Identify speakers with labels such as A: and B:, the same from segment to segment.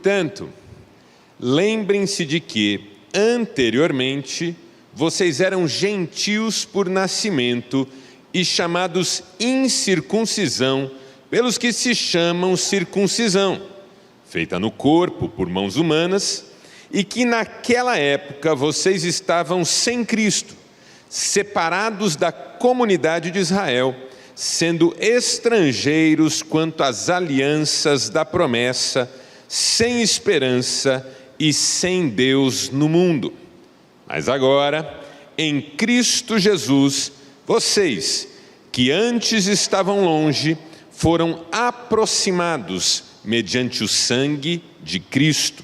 A: Portanto, lembrem-se de que, anteriormente, vocês eram gentios por nascimento e chamados incircuncisão pelos que se chamam circuncisão, feita no corpo por mãos humanas, e que naquela época vocês estavam sem Cristo, separados da comunidade de Israel, sendo estrangeiros quanto às alianças da promessa, sem esperança e sem Deus no mundo. Mas agora, em Cristo Jesus, vocês, que antes estavam longe, foram aproximados mediante o sangue de Cristo,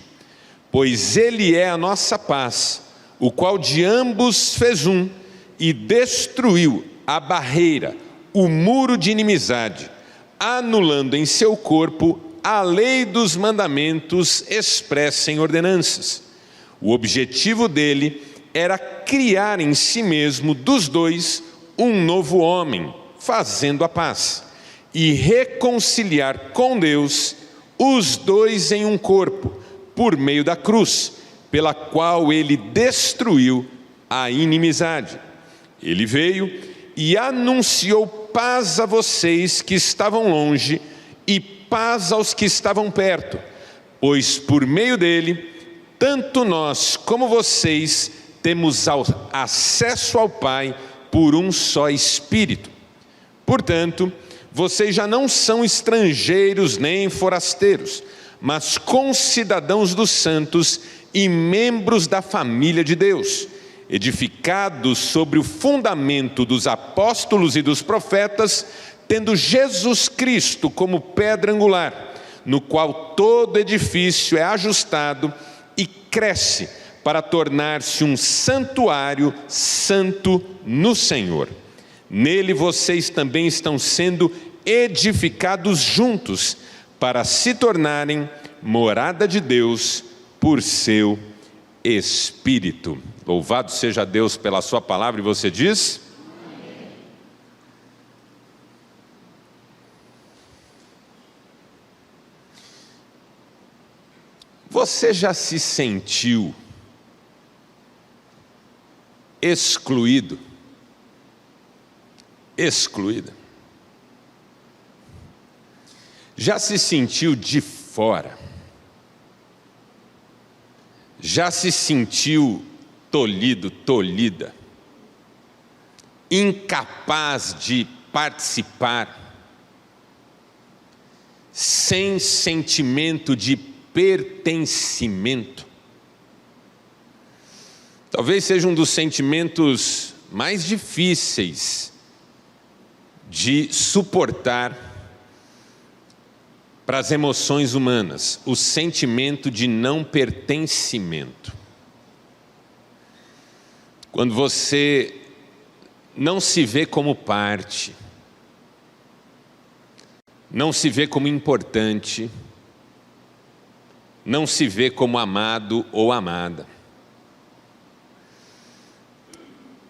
A: pois Ele é a nossa paz, o qual de ambos fez um e destruiu a barreira, o muro de inimizade, anulando em seu corpo a lei dos mandamentos expressa em ordenanças. O objetivo dele era criar em si mesmo dos dois um novo homem, fazendo a paz, e reconciliar com Deus os dois em um corpo, por meio da cruz, pela qual ele destruiu a inimizade. Ele veio e anunciou paz a vocês que estavam longe e paz aos que estavam perto, pois por meio dele, tanto nós como vocês temos acesso ao Pai por um só Espírito. Portanto, vocês já não são estrangeiros nem forasteiros, mas concidadãos dos santos e membros da família de Deus, edificados sobre o fundamento dos apóstolos e dos profetas, tendo Jesus Cristo como pedra angular, no qual todo edifício é ajustado e cresce para tornar-se um santuário santo no Senhor. Nele vocês também estão sendo edificados juntos para se tornarem morada de Deus por seu Espírito. Louvado seja Deus pela sua palavra. E você diz? Amém. Você já se sentiu excluído? Excluída? Já se sentiu de fora? Já se sentiu tolhido, tolhida? Incapaz de participar? Sem sentimento de pertencimento? Talvez seja um dos sentimentos mais difíceis de suportar para as emoções humanas, o sentimento de não pertencimento. Quando você não se vê como parte, não se vê como importante, não se vê como amado ou amada.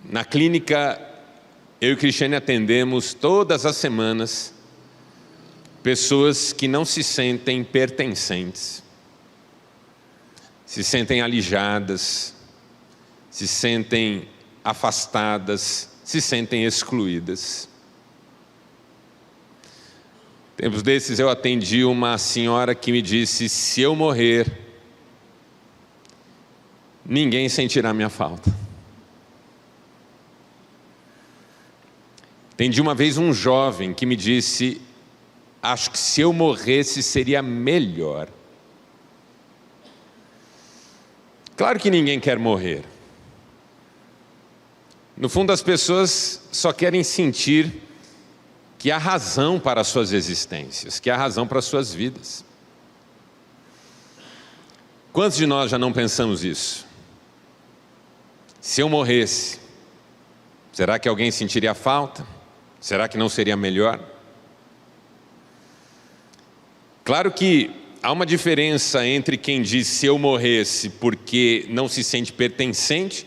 A: Na clínica, eu e Cristiane atendemos todas as semanas pessoas que não se sentem pertencentes, se sentem alijadas, se sentem afastadas, se sentem excluídas. Tempos desses eu atendi uma senhora que me disse: se eu morrer, ninguém sentirá minha falta. Atendi uma vez um jovem que me disse: acho que se eu morresse seria melhor. Claro que ninguém quer morrer. No fundo, as pessoas só querem sentir que há razão para as suas existências, que há razão para as suas vidas. Quantos de nós já não pensamos isso? Se eu morresse, será que alguém sentiria falta? Será que não seria melhor? Claro que há uma diferença entre quem diz se eu morresse porque não se sente pertencente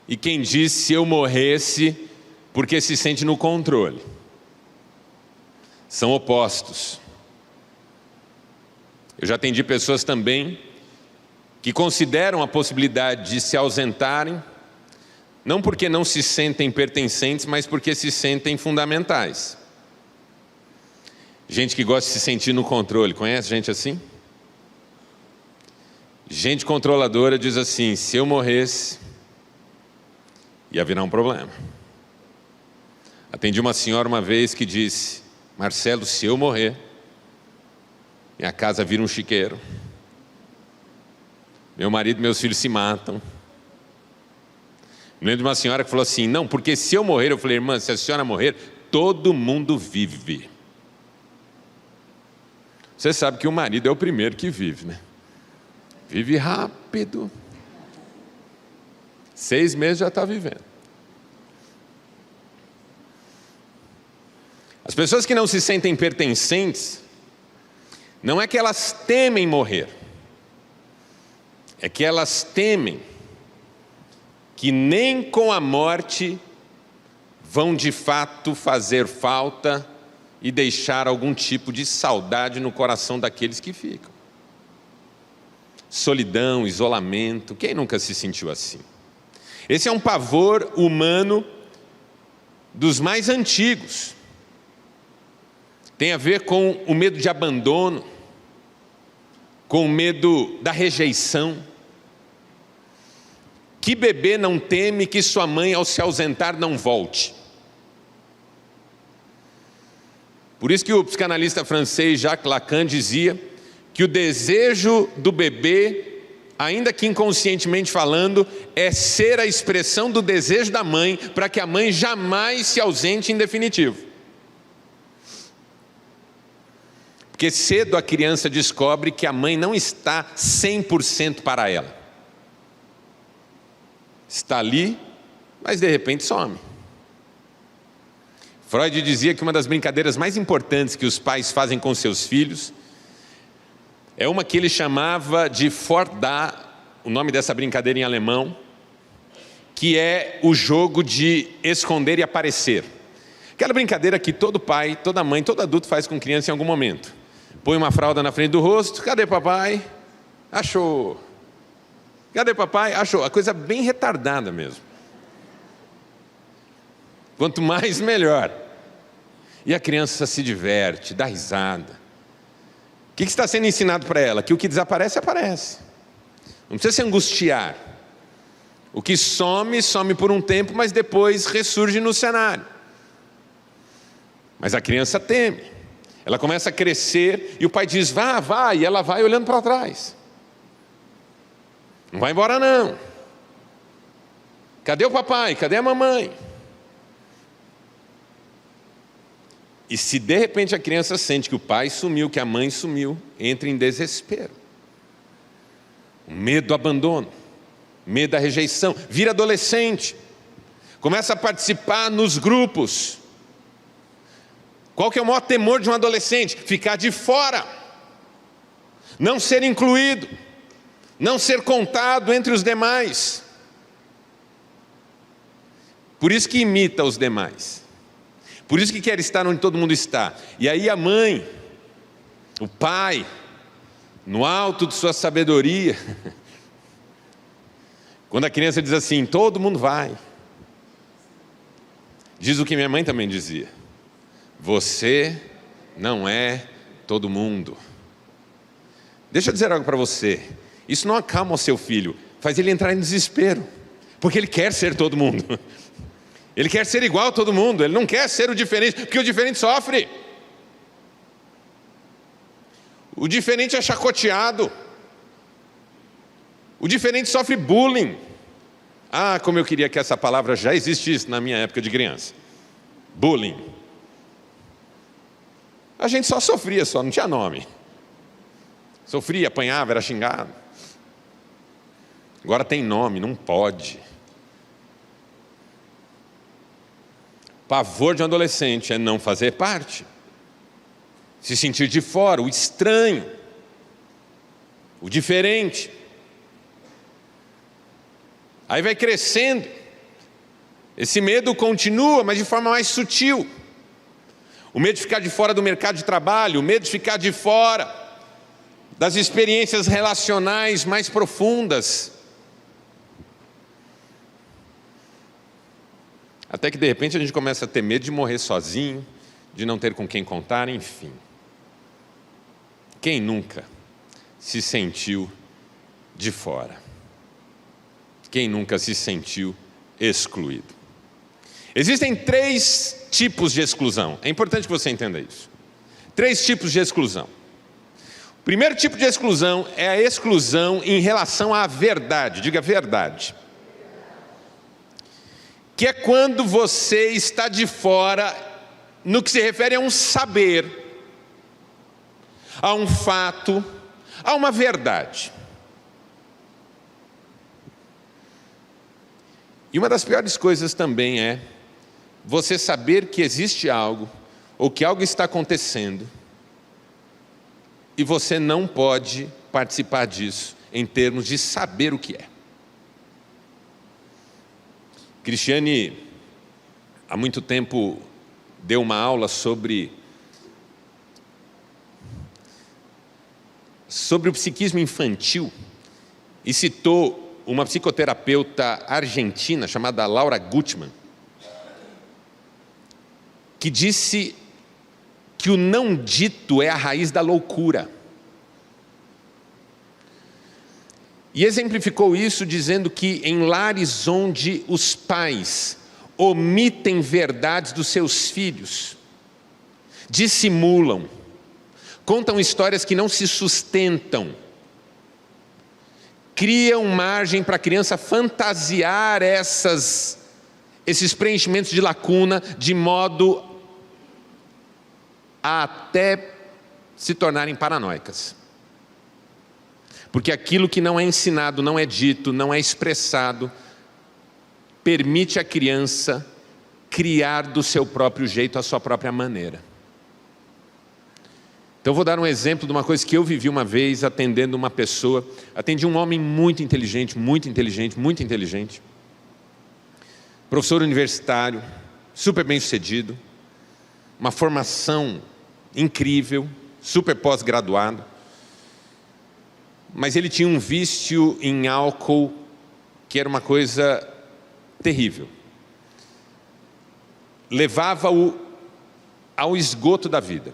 A: e quem diz se eu morresse porque se sente no controle. São opostos. Eu já atendi pessoas também que consideram a possibilidade de se ausentarem, não porque não se sentem pertencentes, mas porque se sentem fundamentais. Gente que gosta de se sentir no controle, conhece gente assim? Gente controladora diz assim: se eu morresse, ia virar um problema. Atendi uma senhora uma vez que disse: Marcelo, se eu morrer, minha casa vira um chiqueiro. Meu marido e meus filhos se matam. Me lembro de uma senhora que falou assim: não, porque se eu morrer, eu falei: irmã, se a senhora morrer, todo mundo vive. Você sabe que o marido é o primeiro que vive, né? Vive rápido. 6 meses já está vivendo. As pessoas que não se sentem pertencentes, não é que elas temem morrer, é que elas temem que nem com a morte vão de fato fazer falta e deixar algum tipo de saudade no coração daqueles que ficam. Solidão, isolamento, quem nunca se sentiu assim? Esse é um pavor humano dos mais antigos. Tem a ver com o medo de abandono, com o medo da rejeição. Que bebê não teme que sua mãe, ao se ausentar, não volte? Por isso que o psicanalista francês Jacques Lacan dizia que o desejo do bebê, ainda que inconscientemente falando, é ser a expressão do desejo da mãe, para que a mãe jamais se ausente em definitivo. Porque cedo a criança descobre que a mãe não está 100% para ela. Está ali, mas de repente some. Freud dizia que uma das brincadeiras mais importantes que os pais fazem com seus filhos é uma que ele chamava de Forda, o nome dessa brincadeira em alemão, que é o jogo de esconder e aparecer. Aquela brincadeira que todo pai, toda mãe, todo adulto faz com criança em algum momento. Põe uma fralda na frente do rosto: cadê papai? Achou. Cadê papai? Achou. A coisa bem retardada mesmo. Quanto mais, melhor. E a criança se diverte, dá risada. O que está sendo ensinado para ela? Que o que desaparece, aparece. Não precisa se angustiar. O que some, some por um tempo, mas depois ressurge no cenário. Mas a criança teme. Ela começa a crescer e o pai diz: vá, vá, e ela vai olhando para trás. Não vai embora não. Cadê o papai? Cadê a mamãe? E se de repente a criança sente que o pai sumiu, que a mãe sumiu, entra em desespero. O medo do abandono, medo da rejeição, vira adolescente, começa a participar nos grupos. Qual que é o maior temor de um adolescente? Ficar de fora, não ser incluído, não ser contado entre os demais. Por isso que imita os demais. Por isso que quer estar onde todo mundo está. E aí a mãe, o pai, no alto de sua sabedoria, quando a criança diz assim: todo mundo vai, diz o que minha mãe também dizia: você não é todo mundo. Deixa eu dizer algo para você. Isso não acalma o seu filho, faz ele entrar em desespero, porque ele quer ser todo mundo. Ele quer ser igual a todo mundo, ele não quer ser o diferente, porque o diferente sofre. O diferente é chacoteado. O diferente sofre bullying. Ah, como eu queria que essa palavra já existisse na minha época de criança. Bullying. A gente só sofria, só não tinha nome. Sofria, apanhava, era xingado. Agora tem nome, não pode. Pavor de um adolescente é não fazer parte, se sentir de fora, o estranho, o diferente. Aí vai crescendo, esse medo continua, mas de forma mais sutil. O medo de ficar de fora do mercado de trabalho, o medo de ficar de fora das experiências relacionais mais profundas. Até que de repente a gente começa a ter medo de morrer sozinho, de não ter com quem contar, enfim. Quem nunca se sentiu de fora? Quem nunca se sentiu excluído? Existem 3 tipos de exclusão. É importante que você entenda isso. 3 tipos de exclusão. O primeiro tipo de exclusão é a exclusão em relação à verdade. Diga verdade. Que é quando você está de fora no que se refere a um saber, a um fato, a uma verdade. E uma das piores coisas também é você saber que existe algo, ou que algo está acontecendo, e você não pode participar disso em termos de saber o que é. Cristiane, há muito tempo, deu uma aula sobre o psiquismo infantil e citou uma psicoterapeuta argentina chamada Laura Gutman, que disse que o não dito é a raiz da loucura. E exemplificou isso dizendo que em lares onde os pais omitem verdades dos seus filhos, dissimulam, contam histórias que não se sustentam, criam margem para a criança fantasiar esses preenchimentos de lacuna, de modo a até se tornarem paranoicas. Porque aquilo que não é ensinado, não é dito, não é expressado, permite à criança criar do seu próprio jeito, a sua própria maneira. Então eu vou dar um exemplo de uma coisa que eu vivi uma vez atendendo uma pessoa. Atendi um homem muito inteligente, muito inteligente, muito inteligente. Professor universitário, super bem sucedido, uma formação incrível, super pós-graduado. Mas ele tinha um vício em álcool que era uma coisa terrível. Levava-o ao esgoto da vida.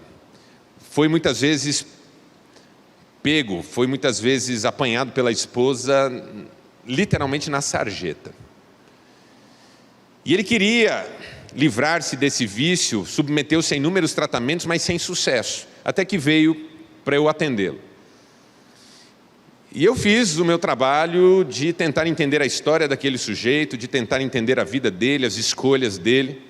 A: Foi muitas vezes pego, foi muitas vezes apanhado pela esposa, literalmente na sarjeta. E ele queria livrar-se desse vício, submeteu-se a inúmeros tratamentos, mas sem sucesso, até que veio para eu atendê-lo. E eu fiz o meu trabalho de tentar entender a história daquele sujeito, de tentar entender a vida dele, as escolhas dele.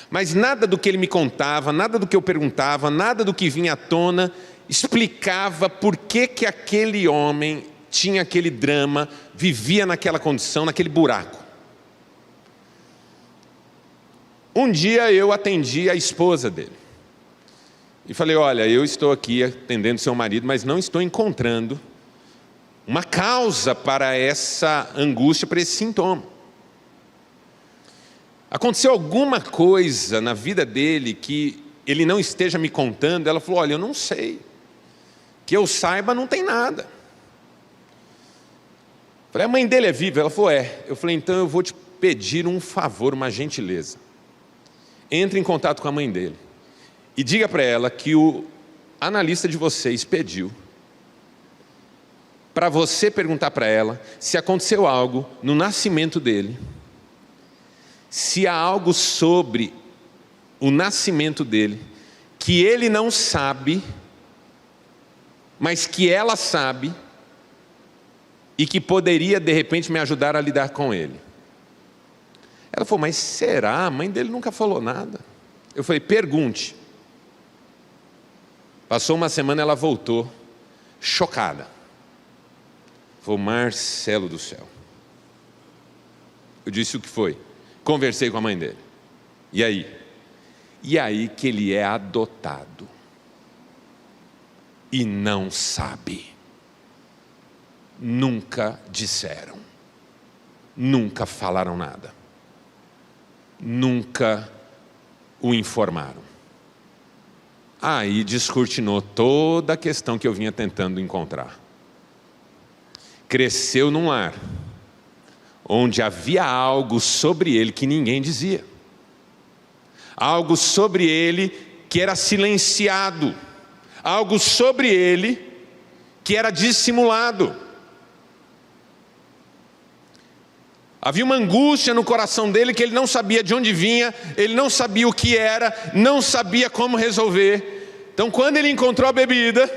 A: Mas nada do que ele me contava, nada do que eu perguntava, nada do que vinha à tona, explicava por que aquele homem tinha aquele drama, vivia naquela condição, naquele buraco. Um dia eu atendi a esposa dele. E falei, olha, eu estou aqui atendendo seu marido, mas não estou encontrando uma causa para essa angústia, para esse sintoma. Aconteceu alguma coisa na vida dele que ele não esteja me contando? Ela falou, olha, eu não sei. Que eu saiba, não tem nada. Falei, a mãe dele é viva? Ela falou, é. Eu falei, então eu vou te pedir um favor, uma gentileza. Entre em contato com a mãe dele e diga para ela que o analista de vocês pediu para você perguntar para ela se aconteceu algo no nascimento dele, se há algo sobre o nascimento dele que ele não sabe, mas que ela sabe e que poderia de repente me ajudar a lidar com ele. Ela falou, mas será? A mãe dele nunca falou nada. Eu falei, pergunte. Passou uma semana, ela voltou chocada. Falou, Marcelo do céu. Eu disse, o que foi? Conversei com a mãe dele. E aí? E aí que ele é adotado. E não sabe. Nunca disseram. Nunca falaram nada. Nunca o informaram. Aí descortinou toda a questão que eu vinha tentando encontrar. Cresceu num lar onde havia algo sobre ele que ninguém dizia. Algo sobre ele que era silenciado. Algo sobre ele que era dissimulado. Havia uma angústia no coração dele que ele não sabia de onde vinha, ele não sabia o que era, não sabia como resolver. Então, quando ele encontrou a bebida,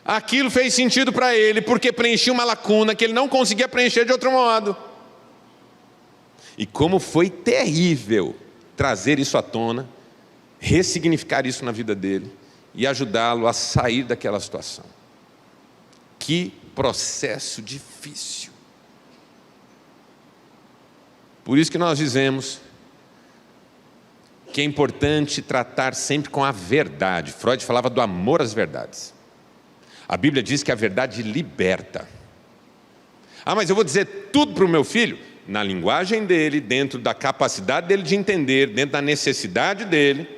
A: aquilo fez sentido para ele, porque preenchia uma lacuna que ele não conseguia preencher de outro modo. E como foi terrível trazer isso à tona, ressignificar isso na vida dele e ajudá-lo a sair daquela situação. Que processo difícil. Por isso que nós dizemos que é importante tratar sempre com a verdade. Freud falava do amor às verdades. A Bíblia diz que a verdade liberta. Mas eu vou dizer tudo para o meu filho? Na linguagem dele, dentro da capacidade dele de entender, dentro da necessidade dele.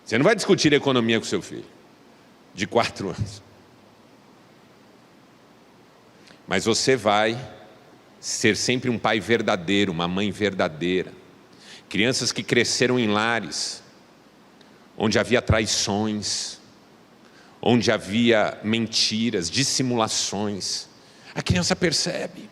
A: Você não vai discutir economia com seu filho, de 4 anos. Mas você vai ser sempre um pai verdadeiro, uma mãe verdadeira. Crianças que cresceram em lares onde havia traições, onde havia mentiras, dissimulações. A criança percebe.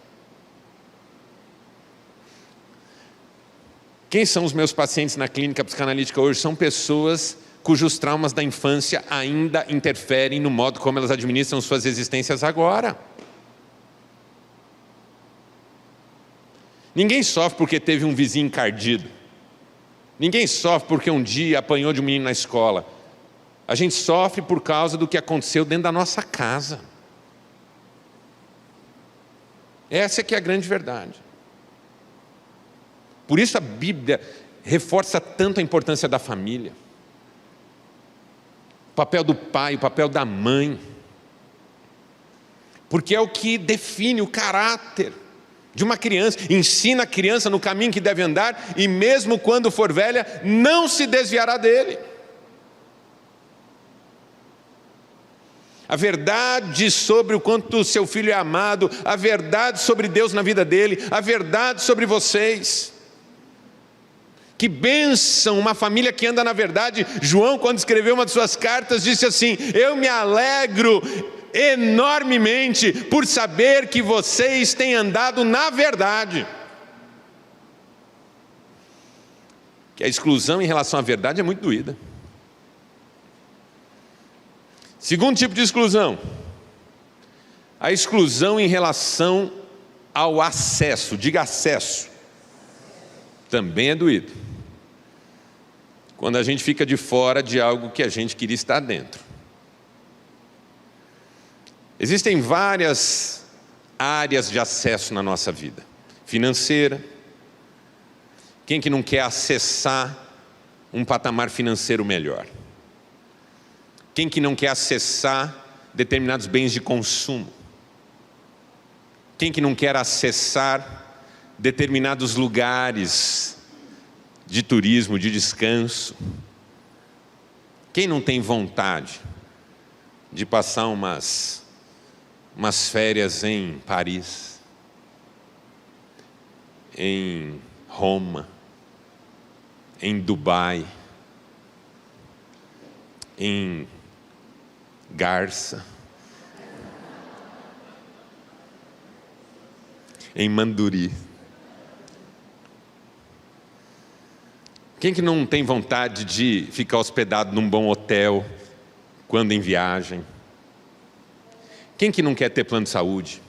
A: Quem são os meus pacientes na clínica psicanalítica hoje? São pessoas cujos traumas da infância ainda interferem no modo como elas administram suas existências agora. Ninguém sofre porque teve um vizinho encardido. Ninguém sofre porque um dia apanhou de um menino na escola. A gente sofre por causa do que aconteceu dentro da nossa casa. Essa é que é a grande verdade. Por isso a Bíblia reforça tanto a importância da família. O papel do pai, o papel da mãe. Porque é o que define o caráter de uma criança. Ensina a criança no caminho que deve andar e mesmo quando for velha, não se desviará dele. A verdade sobre o quanto seu filho é amado, a verdade sobre Deus na vida dele, a verdade sobre vocês. Que bênção, uma família que anda na verdade. João, quando escreveu uma de suas cartas, disse assim: eu me alegro enormemente por saber que vocês têm andado na verdade. Que a exclusão em relação à verdade é muito doída. Segundo tipo de exclusão, a exclusão em relação ao acesso. Diga acesso. Também é doído. Quando a gente fica de fora de algo que a gente queria estar dentro. Existem várias áreas de acesso na nossa vida. Financeira. Quem que não quer acessar um patamar financeiro melhor? Quem que não quer acessar determinados bens de consumo? Quem que não quer acessar determinados lugares de turismo, de descanso? Quem não tem vontade de passar umas férias em Paris, em Roma, em Dubai, em Garça, em Manduri? Quem que não tem vontade de ficar hospedado num bom hotel quando em viagem? Quem que não quer ter plano de saúde?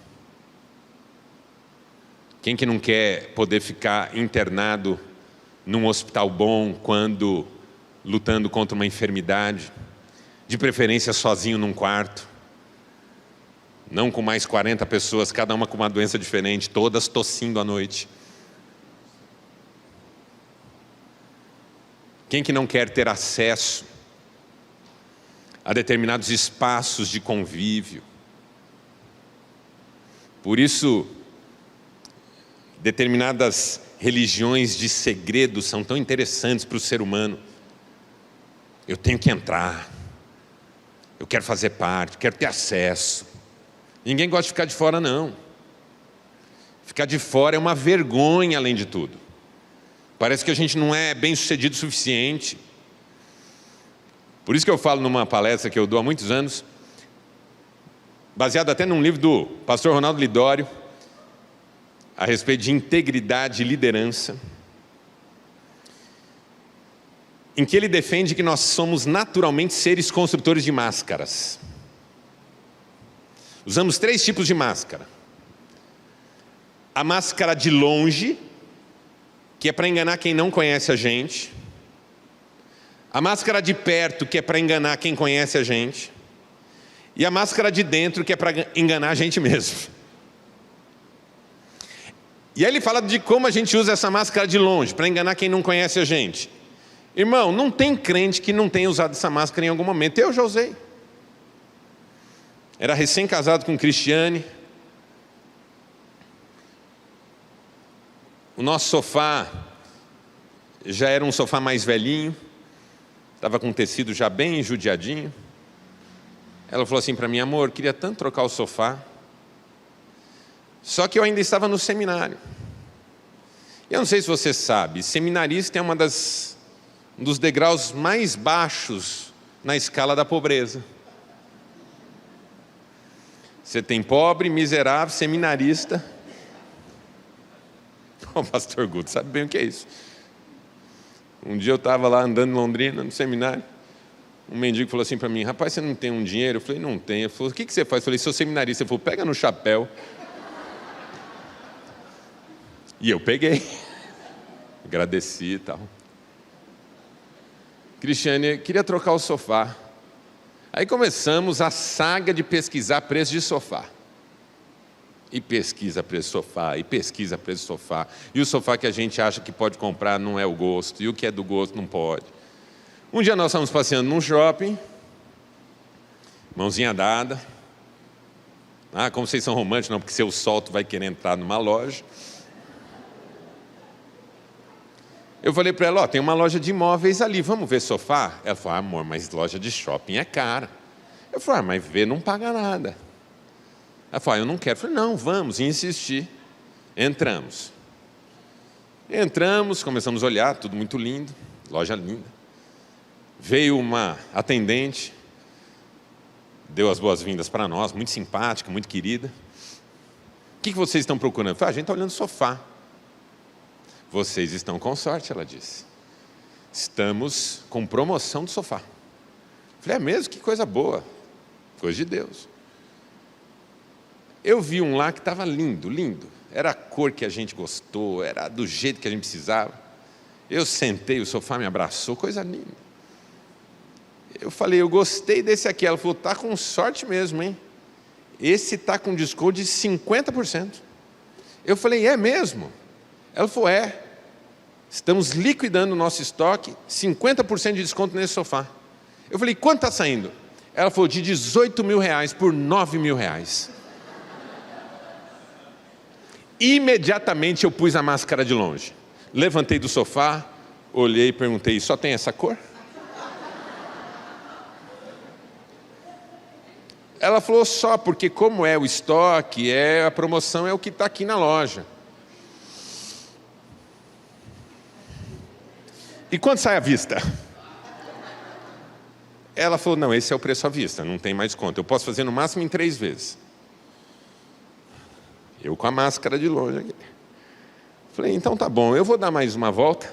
A: Quem que não quer poder ficar internado num hospital bom quando lutando contra uma enfermidade? De preferência sozinho num quarto. Não com mais 40 pessoas, cada uma com uma doença diferente, todas tossindo à noite. Quem que não quer ter acesso a determinados espaços de convívio? Por isso, determinadas religiões de segredo são tão interessantes para o ser humano. eu tenho que entrar, eu quero fazer parte, quero ter acesso. Ninguém gosta de ficar de fora, não. Ficar de fora é uma vergonha, além de tudo. Parece que a gente não é bem sucedido o suficiente. Por isso que eu falo numa palestra que eu dou há muitos anos, baseado até num livro do pastor Ronaldo Lidório, a respeito de integridade e liderança, em que ele defende que nós somos naturalmente seres construtores de máscaras. Usamos 3 tipos de máscara. A máscara de longe, que é para enganar quem não conhece a gente. A máscara de perto, que é para enganar quem conhece a gente. E a máscara de dentro, que é para enganar a gente mesmo. E aí ele fala de como a gente usa essa máscara de longe, para enganar quem não conhece a gente. Irmão, não tem crente que não tenha usado essa máscara em algum momento. Eu já usei. Era recém-casado com Cristiane. O nosso sofá já era um sofá mais velhinho. Estava com tecido já bem judiadinho. Ela falou assim para mim: amor, queria tanto trocar o sofá. Só que eu ainda estava no seminário. Eu não sei se você sabe, seminarista é um dos degraus mais baixos na escala da pobreza. Você tem pobre, miserável, seminarista. O pastor Guto sabe bem o que é isso. Um dia eu estava lá andando em Londrina, no seminário. Um mendigo falou assim para mim: rapaz, você não tem um dinheiro? Eu falei: não tenho. Ele falou: o que você faz? Eu falei: sou seminarista. Ele falou: pega no chapéu. E eu peguei. Agradeci e tal. Cristiane, queria trocar o sofá. Aí começamos a saga de pesquisar preço de sofá. E pesquisa preço de sofá, e pesquisa preço de sofá. E o sofá que a gente acha que pode comprar não é o gosto, e o que é do gosto não pode. Um dia nós estávamos passeando num shopping, mãozinha dada. Ah, como vocês são românticos, não, porque seu solto vai querer entrar numa loja. Eu falei para ela: ó, tem uma loja de imóveis ali, vamos ver sofá? Ela falou: amor, mas loja de shopping é cara. Eu falei: mas ver não paga nada. Ela falou: eu não quero. Eu falei: não, vamos, e insisti. Entramos, começamos a olhar, tudo muito lindo, loja linda. Veio uma atendente, deu as boas-vindas para nós, muito simpática, muito querida. O que vocês estão procurando? Eu falei: a gente está olhando sofá. Vocês estão com sorte, ela disse. Estamos com promoção do sofá. Eu falei: é mesmo? Que coisa boa. Coisa de Deus. Eu vi um lá que estava lindo, lindo. Era a cor que a gente gostou, era do jeito que a gente precisava. Eu sentei, o sofá me abraçou, coisa linda. Eu falei: eu gostei desse aqui. Ela falou: tá com sorte mesmo, hein? Esse tá com desconto de 50%. Eu falei: é mesmo? Ela falou: é. Estamos liquidando o nosso estoque, 50% de desconto nesse sofá. Eu falei: quanto está saindo? Ela falou: de R$18 mil por R$9 mil. Imediatamente eu pus a máscara de longe. Levantei do sofá, olhei e perguntei: só tem essa cor? Ela falou: só, porque como é o estoque, a promoção é o que está aqui na loja. E quanto sai à vista? Ela falou: não, esse é o preço à vista, não tem mais desconto. Eu posso fazer no máximo em 3 vezes. Eu com a máscara de longe aqui. Falei: então tá bom, eu vou dar mais uma volta.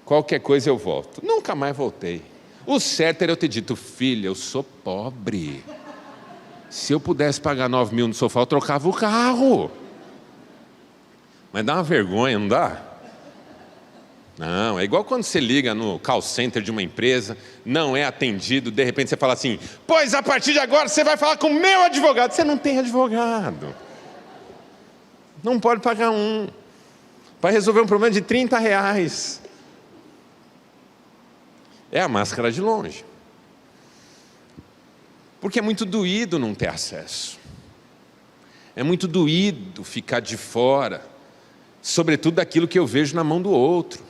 A: Qualquer coisa eu volto. Nunca mais voltei. O certo era eu ter dito: filha, eu sou pobre. Se eu pudesse pagar 9 mil no sofá, eu trocava o carro. Mas dá uma vergonha, não dá? Não, é igual quando você liga no call center de uma empresa, não é atendido, de repente você fala assim: pois a partir de agora você vai falar com o meu advogado. Você não tem advogado. Não pode pagar um. Para resolver um problema de R$30. É a máscara de longe. Porque é muito doído não ter acesso. É muito doído ficar de fora, sobretudo daquilo que eu vejo na mão do outro.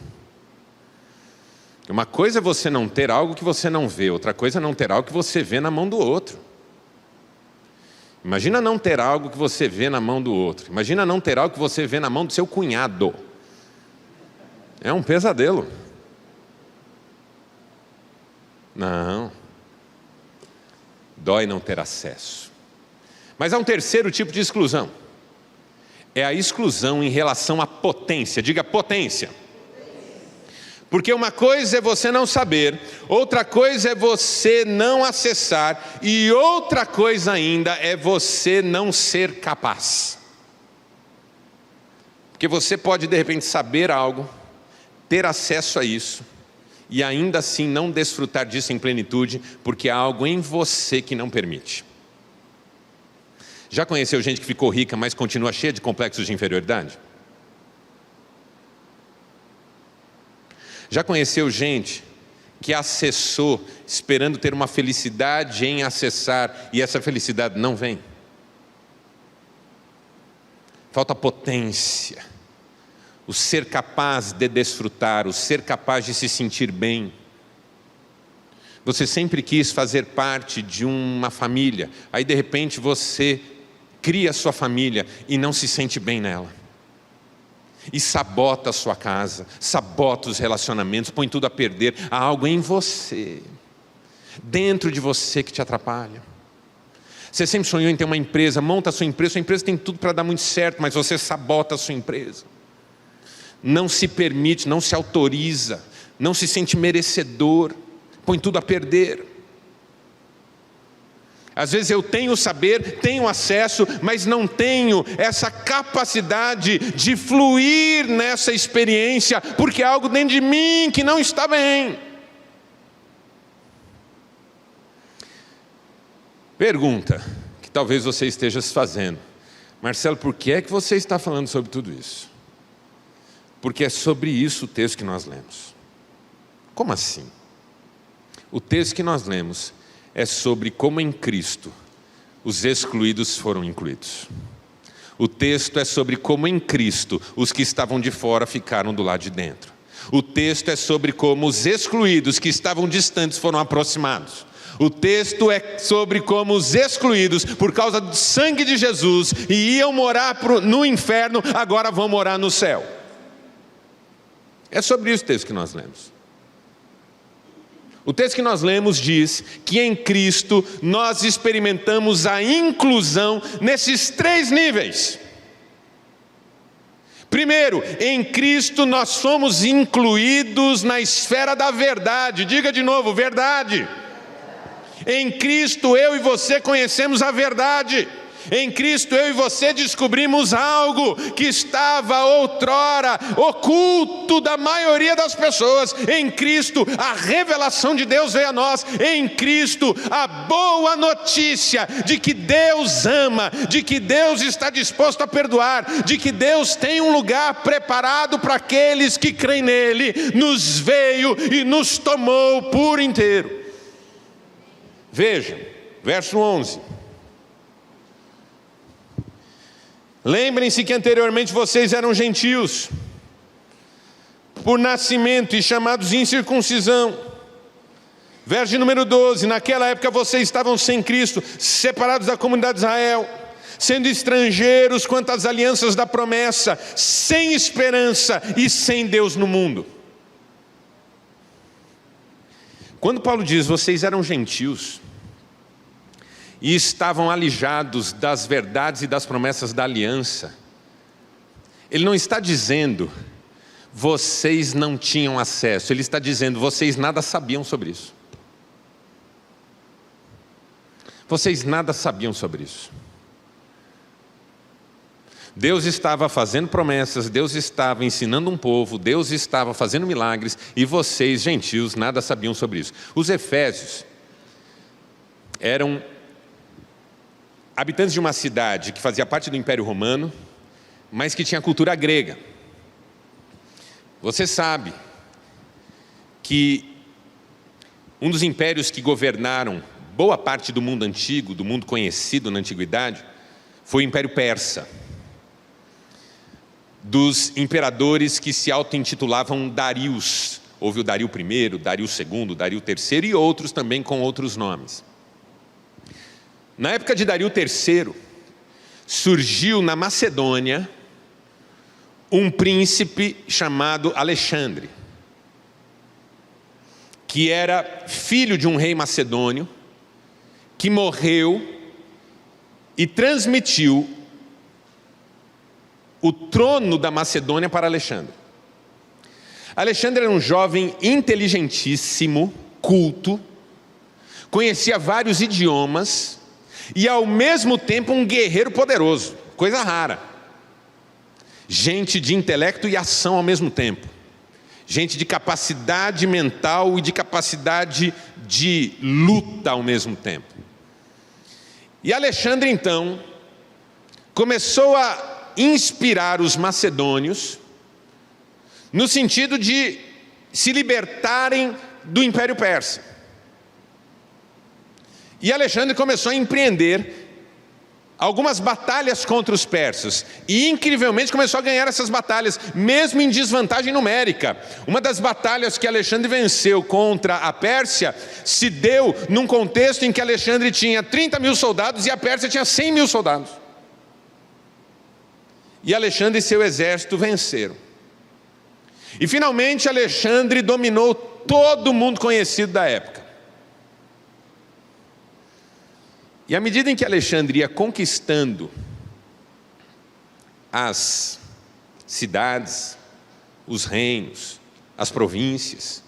A: Uma coisa é você não ter algo que você não vê, outra coisa é não ter algo que você vê na mão do outro. Imagina não ter algo que você vê na mão do outro. Imagina não ter algo que você vê na mão do seu cunhado. É um pesadelo. Não. Dói não ter acesso. Mas há um terceiro tipo de exclusão. É a exclusão em relação à potência. Diga potência. Porque uma coisa é você não saber, outra coisa é você não acessar, e outra coisa ainda é você não ser capaz. Porque você pode de repente saber algo, ter acesso a isso, e ainda assim não desfrutar disso em plenitude, porque há algo em você que não permite. Já conheceu gente que ficou rica, mas continua cheia de complexos de inferioridade? Já conheceu gente que acessou esperando ter uma felicidade em acessar e essa felicidade não vem? Falta potência, o ser capaz de desfrutar, o ser capaz de se sentir bem. Você sempre quis fazer parte de uma família, aí de repente você cria a sua família e não se sente bem nela. E sabota a sua casa, sabota os relacionamentos, põe tudo a perder. Há algo em você, dentro de você que te atrapalha. Você sempre sonhou em ter uma empresa, monta a sua empresa tem tudo para dar muito certo, mas você sabota a sua empresa. Não se permite, não se autoriza, não se sente merecedor, põe tudo a perder. Às vezes eu tenho saber, tenho acesso, mas não tenho essa capacidade de fluir nessa experiência, porque há algo dentro de mim que não está bem. Pergunta que talvez você esteja se fazendo: Marcelo, por que é que você está falando sobre tudo isso? Porque é sobre isso o texto que nós lemos. Como assim? O texto que nós lemos é sobre como em Cristo os excluídos foram incluídos. O texto é sobre como em Cristo os que estavam de fora ficaram do lado de dentro. O texto é sobre como os excluídos que estavam distantes foram aproximados. O texto é sobre como os excluídos, por causa do sangue de Jesus, e iam morar no inferno, agora vão morar no céu. É sobre isso o texto que nós lemos. O texto que nós lemos diz que em Cristo nós experimentamos a inclusão nesses 3 níveis. Primeiro, em Cristo nós somos incluídos na esfera da verdade. Diga de novo, verdade. Em Cristo eu e você conhecemos a verdade. Em Cristo eu e você descobrimos algo que estava outrora oculto da maioria das pessoas. Em Cristo a revelação de Deus veio a nós. Em Cristo a boa notícia de que Deus ama, de que Deus está disposto a perdoar, de que Deus tem um lugar preparado para aqueles que creem nele, nos veio e nos tomou por inteiro. Veja, verso 11. Lembrem-se que anteriormente vocês eram gentios, por nascimento e chamados incircuncisão. Verso de número 12, naquela época vocês estavam sem Cristo, separados da comunidade de Israel, sendo estrangeiros quanto às alianças da promessa, sem esperança e sem Deus no mundo. Quando Paulo diz, vocês eram gentios, e estavam alijados das verdades e das promessas da aliança, ele não está dizendo vocês não tinham acesso, ele está dizendo vocês nada sabiam sobre isso. Vocês nada sabiam sobre isso. Deus estava fazendo promessas, Deus estava ensinando um povo, Deus estava fazendo milagres, e vocês, gentios, nada sabiam sobre isso. Os efésios eram habitantes de uma cidade que fazia parte do Império Romano, mas que tinha cultura grega. Você sabe que um dos impérios que governaram boa parte do mundo antigo, do mundo conhecido na antiguidade, foi o Império Persa. Dos imperadores que se auto-intitulavam Darius, Houve o Dario I, Dario II, Dario III e outros também com outros nomes. Na época de Dario III, surgiu na Macedônia um príncipe chamado Alexandre, que era filho de um rei macedônio, que morreu e transmitiu o trono da Macedônia para Alexandre. Alexandre era um jovem inteligentíssimo, culto, conhecia vários idiomas e ao mesmo tempo um guerreiro poderoso, coisa rara. Gente de intelecto e ação ao mesmo tempo. Gente de capacidade mental e de capacidade de luta ao mesmo tempo. E Alexandre então começou a inspirar os macedônios no sentido de se libertarem do Império Persa. E Alexandre começou a empreender algumas batalhas contra os persas, e incrivelmente começou a ganhar essas batalhas, mesmo em desvantagem numérica. Uma das batalhas que Alexandre venceu contra a Pérsia, se deu num contexto em que Alexandre tinha 30 mil soldados e a Pérsia tinha 100 mil soldados. E Alexandre e seu exército venceram. E finalmente Alexandre dominou todo o mundo conhecido da época. E à medida em que Alexandre ia conquistando as cidades, os reinos, as províncias,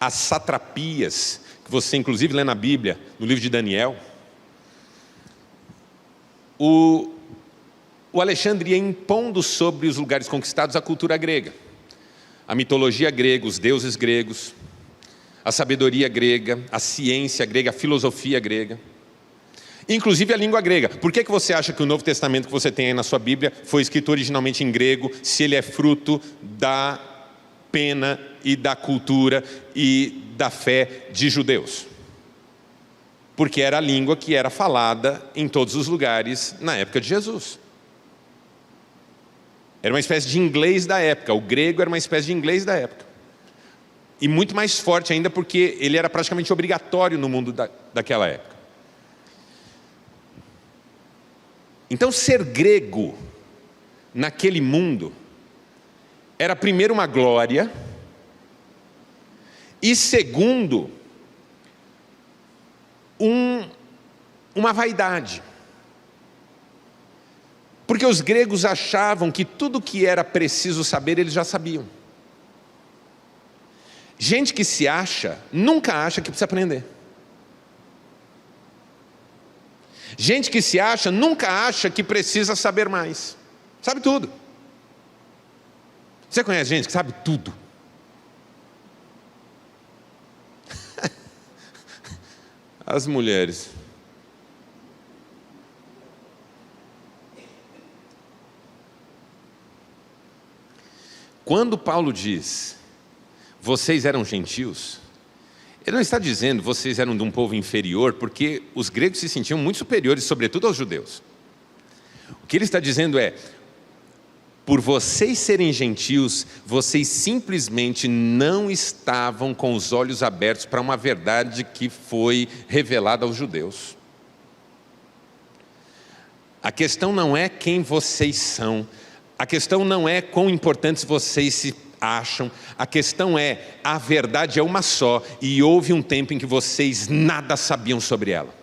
A: as satrapias, que você inclusive lê na Bíblia, no livro de Daniel, o Alexandre ia impondo sobre os lugares conquistados a cultura grega, a mitologia grega, os deuses gregos, a sabedoria grega, a ciência grega, a filosofia grega, inclusive a língua grega. Por que você acha que o Novo Testamento que você tem aí na sua Bíblia foi escrito originalmente em grego, se ele é fruto da pena e da cultura e da fé de judeus? Porque era a língua que era falada em todos os lugares na época de Jesus. Era uma espécie de inglês da época, o grego era uma espécie de inglês da época. E muito mais forte ainda porque ele era praticamente obrigatório no mundo daquela época. Então ser grego naquele mundo era primeiro uma glória e segundo uma vaidade. Porque os gregos achavam que tudo que era preciso saber eles já sabiam. Gente que se acha, nunca acha que precisa aprender. Gente que se acha, nunca acha que precisa saber mais. Sabe tudo. Você conhece gente que sabe tudo? As mulheres. Quando Paulo diz, vocês eram gentios, ele não está dizendo vocês eram de um povo inferior, porque os gregos se sentiam muito superiores, sobretudo aos judeus. O que ele está dizendo é, por vocês serem gentios, vocês simplesmente não estavam com os olhos abertos para uma verdade que foi revelada aos judeus. A questão não é quem vocês são, a questão não é quão importantes vocês se acham, a questão é, a verdade é uma só, e houve um tempo em que vocês nada sabiam sobre ela.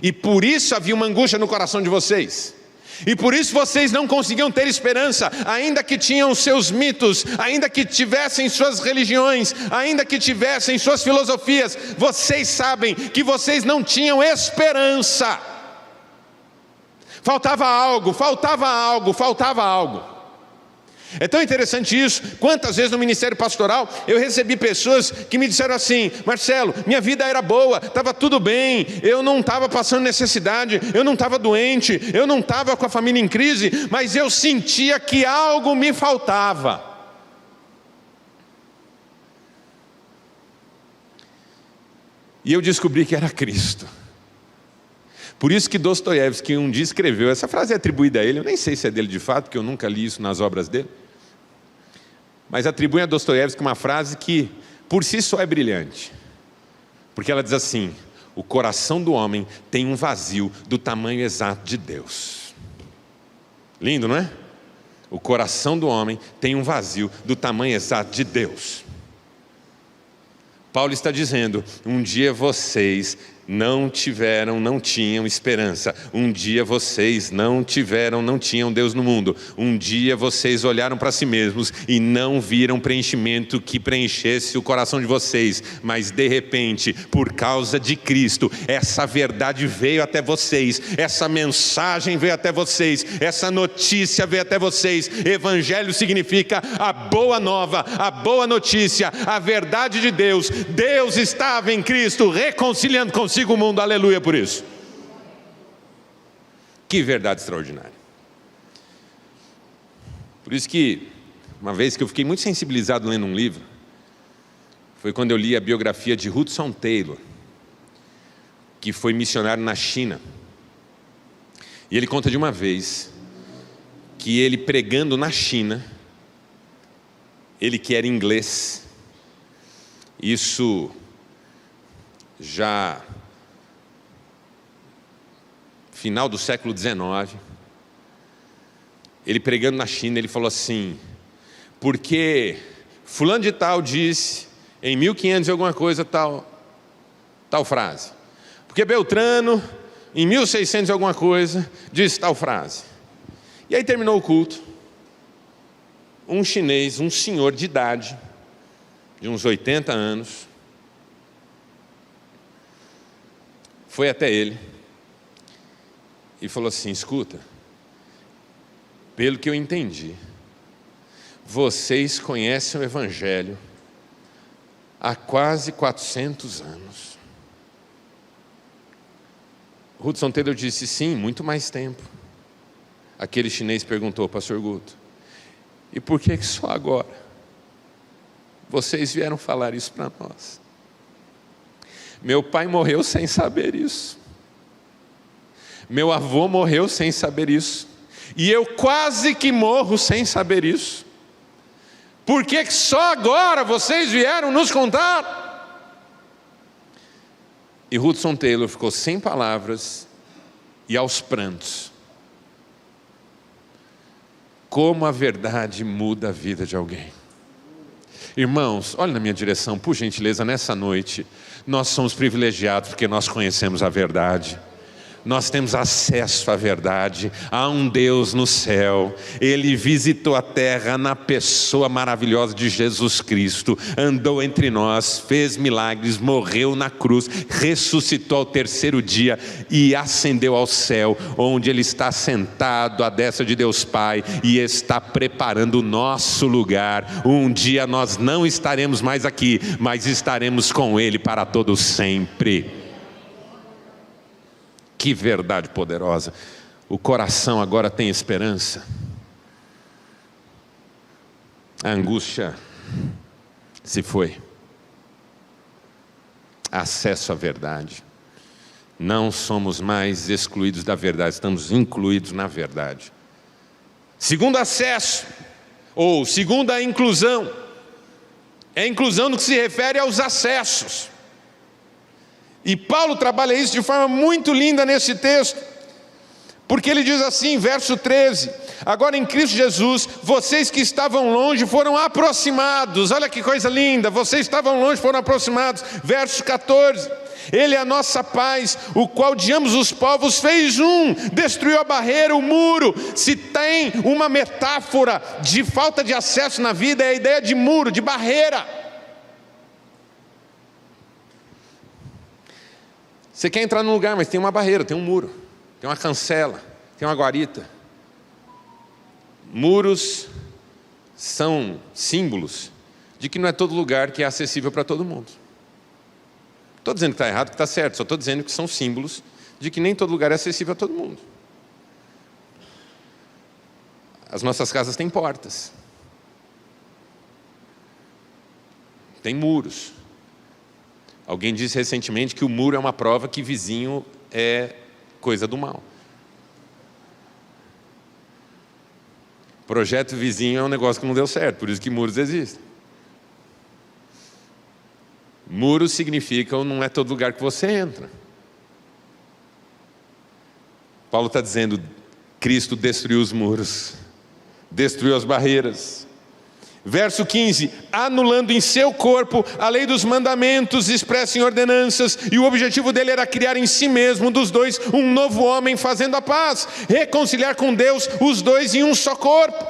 A: E por isso havia uma angústia no coração de vocês. E por isso vocês não conseguiam ter esperança, ainda que tinham seus mitos, ainda que tivessem suas religiões, ainda que tivessem suas filosofias, vocês sabem que vocês não tinham esperança. Faltava algo, faltava algo, faltava algo. É tão interessante isso, quantas vezes no ministério pastoral eu recebi pessoas que me disseram assim, Marcelo, minha vida era boa, estava tudo bem, eu não estava passando necessidade, eu não estava doente, eu não estava com a família em crise, mas eu sentia que algo me faltava. E eu descobri que era Cristo. Por isso que Dostoiévski um dia escreveu, essa frase é atribuída a ele, eu nem sei se é dele de fato, porque eu nunca li isso nas obras dele. mas atribuem a Dostoiévski uma frase que por si só é brilhante. Porque ela diz assim: o coração do homem tem um vazio do tamanho exato de Deus. Lindo, não é? O coração do homem tem um vazio do tamanho exato de Deus. Paulo está dizendo: um dia vocês não tinham esperança. Um dia vocês não tinham Deus no mundo. Um dia vocês olharam para si mesmos e não viram preenchimento que preenchesse o coração de vocês. Mas de repente, por causa de Cristo, essa verdade veio até vocês, essa mensagem veio até vocês, essa notícia veio até vocês. Evangelho significa a boa nova, a boa notícia, a verdade de Deus. Deus estava em Cristo reconciliando consigo o mundo, aleluia por isso. Que verdade extraordinária. Por isso que, uma vez que eu fiquei muito sensibilizado lendo um livro, foi quando eu li a biografia de Hudson Taylor, que foi missionário na China. E ele conta de uma vez que ele pregando na China, ele que era inglês, isso já final do século XIX, ele pregando na China, ele falou assim: porque fulano de tal disse em 1500 e alguma coisa tal frase, porque Beltrano em 1600 e alguma coisa disse tal frase. E aí terminou o culto, um chinês, um senhor de idade, de uns 80 anos, foi até ele e falou assim: escuta, pelo que eu entendi, vocês conhecem o Evangelho há quase 400 anos. Hudson Taylor disse: sim, muito mais tempo. Aquele chinês perguntou: pastor Guto, e por que só agora vocês vieram falar isso para nós? Meu pai morreu sem saber isso. Meu avô morreu sem saber isso. E eu quase que morro sem saber isso. Por que só agora vocês vieram nos contar? E Hudson Taylor ficou sem palavras e aos prantos. Como a verdade muda a vida de alguém. Irmãos, olhem na minha direção, por gentileza, nessa noite. Nós somos privilegiados porque nós conhecemos a verdade. Nós temos acesso à verdade. Há um Deus no céu. Ele visitou a terra na pessoa maravilhosa de Jesus Cristo. Andou entre nós, fez milagres, morreu na cruz, ressuscitou ao terceiro dia e ascendeu ao céu, onde Ele está sentado à destra de Deus Pai e está preparando o nosso lugar. Um dia nós não estaremos mais aqui, mas estaremos com Ele para todo sempre. Que verdade poderosa. O coração agora tem esperança. A angústia se foi. Acesso à verdade. Não somos mais excluídos da verdade, estamos incluídos na verdade. Segundo acesso, ou segunda inclusão, é a inclusão no que se refere aos acessos. E Paulo trabalha isso de forma muito linda nesse texto, porque ele diz assim, verso 13: agora em Cristo Jesus, vocês que estavam longe foram aproximados. Olha que coisa linda, vocês estavam longe, foram aproximados. Verso 14: Ele é a nossa paz, o qual de ambos os povos fez um, destruiu a barreira, o muro. Se tem uma metáfora de falta de acesso na vida, é a ideia de muro, de barreira. Você quer entrar num lugar, mas tem uma barreira, tem um muro, tem uma cancela, tem uma guarita. Muros são símbolos de que não é todo lugar que é acessível para todo mundo. Estou dizendo que está errado, que está certo, só estou dizendo que são símbolos de que nem todo lugar é acessível a todo mundo. As nossas casas têm portas, tem muros. Alguém disse recentemente que o muro é uma prova que vizinho é coisa do mal. Projeto vizinho é um negócio que não deu certo, por isso que muros existem. Muros significam não é todo lugar que você entra. Paulo está dizendo, Cristo destruiu os muros, destruiu as barreiras. Verso 15, anulando em seu corpo a lei dos mandamentos expressa em ordenanças, e o objetivo dele era criar em si mesmo, dos dois, um novo homem, fazendo a paz, reconciliar com Deus os dois em um só corpo.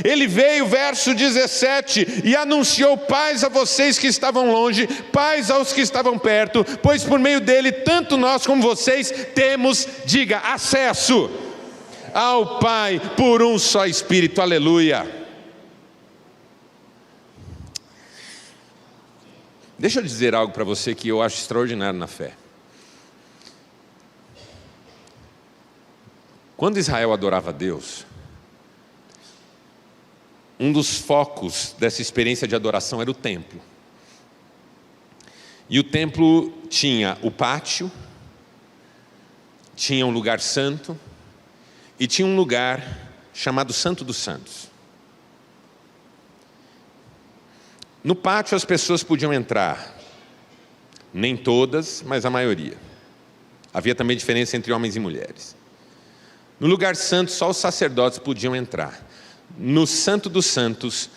A: Ele veio, verso 17, e anunciou paz a vocês que estavam longe, paz aos que estavam perto, pois por meio dele, tanto nós como vocês, temos, diga, acesso ao Pai por um só Espírito, aleluia. Deixa eu dizer algo para você que eu acho extraordinário na fé. Quando Israel adorava a Deus, um dos focos dessa experiência de adoração era o templo. E o templo tinha o pátio, tinha um lugar santo e tinha um lugar chamado Santo dos Santos. No pátio as pessoas podiam entrar, nem todas, mas a maioria. Havia também diferença entre homens e mulheres. No lugar santo só os sacerdotes podiam entrar. No Santo dos Santos,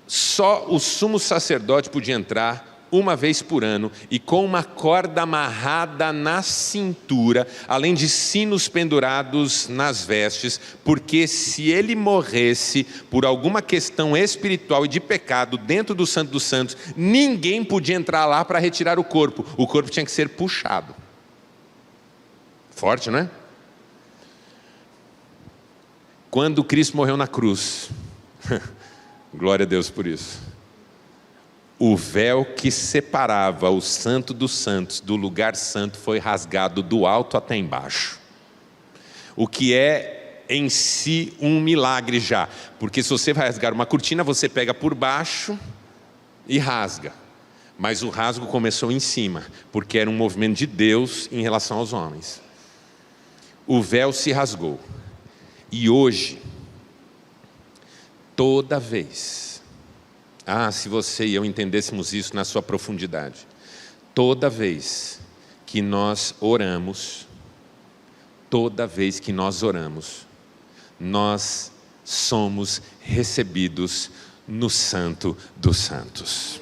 A: só o sumo sacerdote podia entrar uma vez por ano e com uma corda amarrada na cintura, além de sinos pendurados nas vestes, porque se ele morresse por alguma questão espiritual e de pecado dentro do Santo dos Santos, ninguém podia entrar lá para retirar o corpo tinha que ser puxado. Forte, não é? Quando Cristo morreu na cruz, glória a Deus por isso, o véu que separava o Santo dos Santos do lugar santo foi rasgado do alto até embaixo. O que é em si um milagre já, porque se você vai rasgar uma cortina, você pega por baixo e rasga. Mas o rasgo começou em cima, porque era um movimento de Deus em relação aos homens. O véu se rasgou. E hoje, toda vez, se você e eu entendêssemos isso na sua profundidade, toda vez que nós oramos, nós somos recebidos no Santo dos Santos.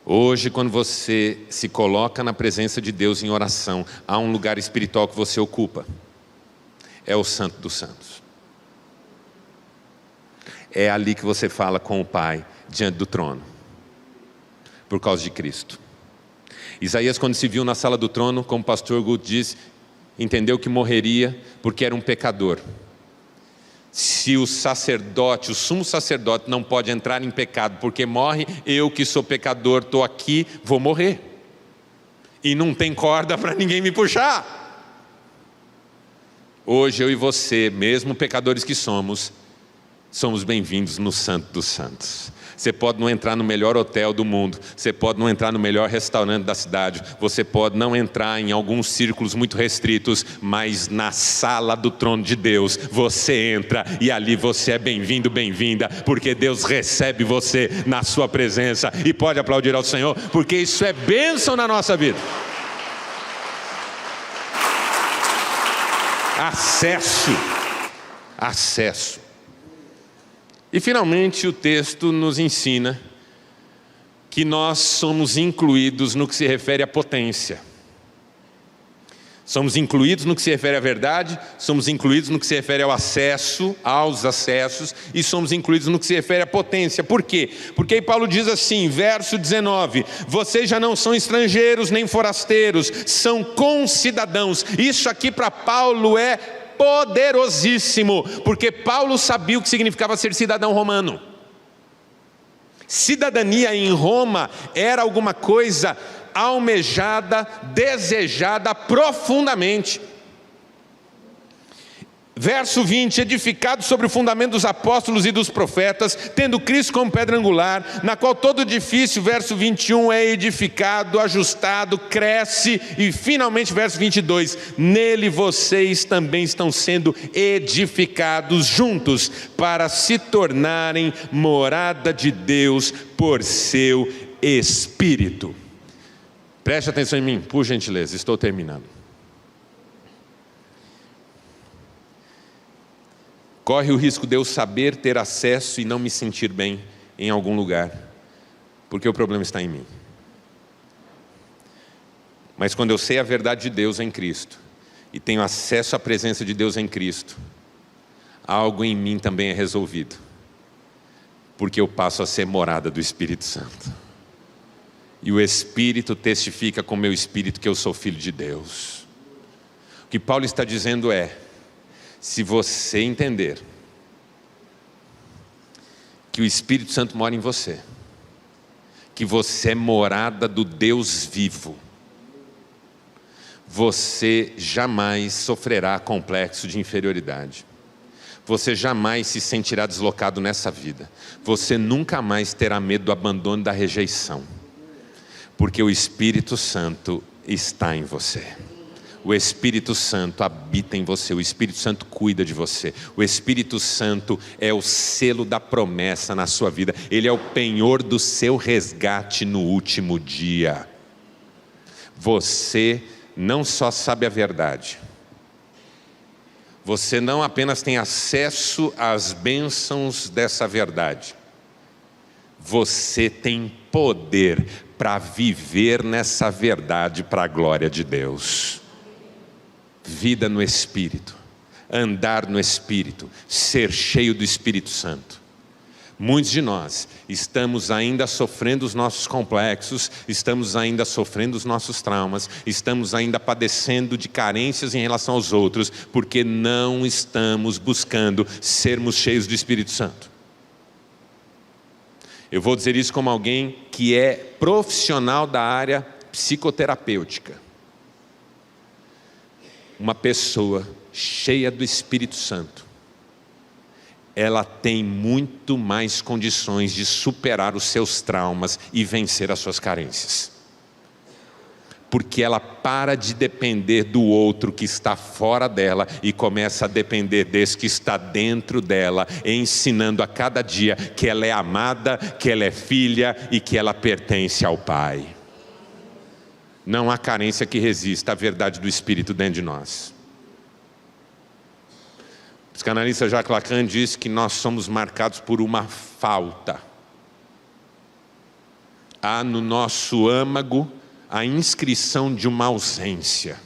A: Hoje, quando você se coloca na presença de Deus em oração, há um lugar espiritual que você ocupa, é o Santo dos Santos. É ali que você fala com o Pai, diante do trono, por causa de Cristo. Isaías, quando se viu na sala do trono, como o pastor Guto disse, entendeu que morreria porque era um pecador. Se o sacerdote, o sumo sacerdote não pode entrar em pecado porque morre, eu que sou pecador, estou aqui, vou morrer. E não tem corda para ninguém me puxar. Hoje eu e você, mesmo pecadores que somos bem-vindos no Santo dos Santos. Você pode não entrar no melhor hotel do mundo, você pode não entrar no melhor restaurante da cidade, você pode não entrar em alguns círculos muito restritos, mas na sala do trono de Deus, você entra e ali você é bem-vindo, bem-vinda, porque Deus recebe você na sua presença. E pode aplaudir ao Senhor, porque isso é bênção na nossa vida. Acesso. E finalmente o texto nos ensina que nós somos incluídos no que se refere à potência. Somos incluídos no que se refere à verdade, somos incluídos no que se refere ao acesso, aos acessos, e somos incluídos no que se refere à potência. Por quê? Porque aí Paulo diz assim, verso 19, vocês já não são estrangeiros nem forasteiros, são concidadãos. Isso aqui para Paulo é poderosíssimo, porque Paulo sabia o que significava ser cidadão romano. Cidadania em Roma era alguma coisa almejada, desejada profundamente. Verso 20, edificado sobre o fundamento dos apóstolos e dos profetas, tendo Cristo como pedra angular, na qual todo edifício, verso 21, é edificado, ajustado, cresce, e finalmente verso 22, nele vocês também estão sendo edificados juntos, para se tornarem morada de Deus por seu Espírito. Preste atenção em mim, por gentileza, estou terminando. Corre o risco de eu saber ter acesso e não me sentir bem em algum lugar, porque o problema está em mim. Mas quando eu sei a verdade de Deus em Cristo, e tenho acesso à presença de Deus em Cristo, algo em mim também é resolvido, porque eu passo a ser morada do Espírito Santo. E o Espírito testifica com o meu espírito que eu sou filho de Deus. O que Paulo está dizendo é, se você entender que o Espírito Santo mora em você, que você é morada do Deus vivo, você jamais sofrerá complexo de inferioridade. Você jamais se sentirá deslocado nessa vida. Você nunca mais terá medo do abandono e da rejeição, porque o Espírito Santo está em você. O Espírito Santo habita em você, o Espírito Santo cuida de você, o Espírito Santo é o selo da promessa na sua vida, ele é o penhor do seu resgate no último dia. Você não só sabe a verdade, você não apenas tem acesso às bênçãos dessa verdade, você tem poder para viver nessa verdade para a glória de Deus. Vida no Espírito, andar no Espírito, ser cheio do Espírito Santo. Muitos de nós estamos ainda sofrendo os nossos complexos, estamos ainda sofrendo os nossos traumas, estamos ainda padecendo de carências em relação aos outros, porque não estamos buscando sermos cheios do Espírito Santo. Eu vou dizer isso como alguém que é profissional da área psicoterapêutica. Uma pessoa cheia do Espírito Santo, ela tem muito mais condições de superar os seus traumas e vencer as suas carências, porque ela para de depender do outro que está fora dela e começa a depender desse que está dentro dela, ensinando a cada dia que ela é amada, que ela é filha e que ela pertence ao Pai. Não há carência que resista à verdade do Espírito dentro de nós. O psicanalista Jacques Lacan diz que nós somos marcados por uma falta. Há no nosso âmago a inscrição de uma ausência.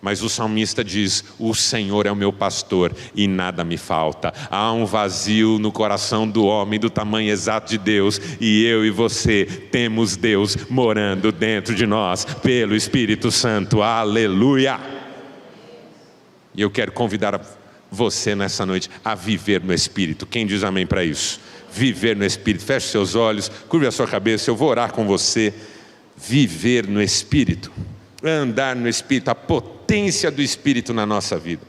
A: Mas o salmista diz, o Senhor é o meu pastor e nada me falta. Há um vazio no coração do homem do tamanho exato de Deus, e eu e você temos Deus morando dentro de nós pelo Espírito Santo. Aleluia! E eu quero convidar você nessa noite a viver no Espírito. Quem diz amém para isso? Viver no Espírito. Feche seus olhos, curve a sua cabeça, eu vou orar com você. Viver no Espírito, andar no Espírito, a potência do Espírito na nossa vida.